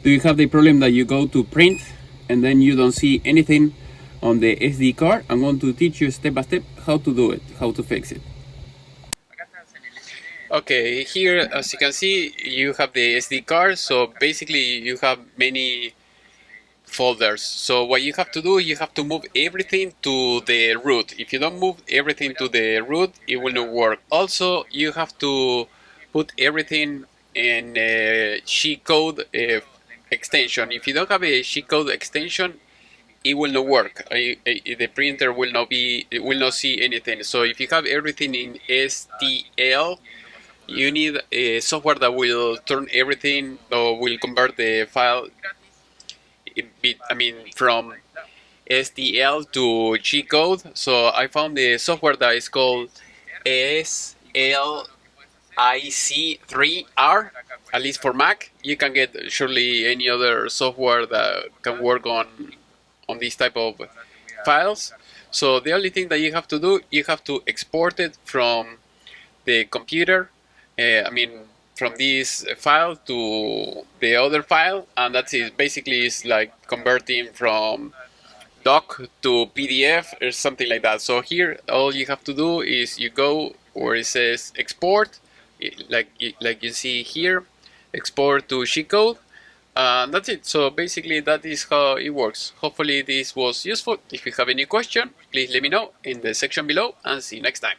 Do you have the problem that you go to print and then you don't see anything on the SD card? I'm going to teach you step by step how to do it, how to fix it. Okay, here as you can see you have the SD card, so basically you have many folders. So what you have to do, you have to move everything to the root. If you don't move everything to the root, it will not work. Also, you have to put everything in a GCODE extension. If you don't have a GCODE extension, it will not work. The printer will not see anything. So if you have everything in STL, you need a software that will turn everything or will convert the file from STL to GCODE. So I found the software that is called SLIC3R, at least for Mac. You can get surely any other software that can work on this type of files. So the only thing that you have to do, you have to export it from the computer, from this file to the other file, and that's it. Basically it's like converting from doc to PDF or something like that. So here all you have to do is you go where it says export, like you see here, export to GCODE, and that's it. So basically that is how it works. Hopefully this was useful. If you have any question, please let me know in the section below, and see you next time.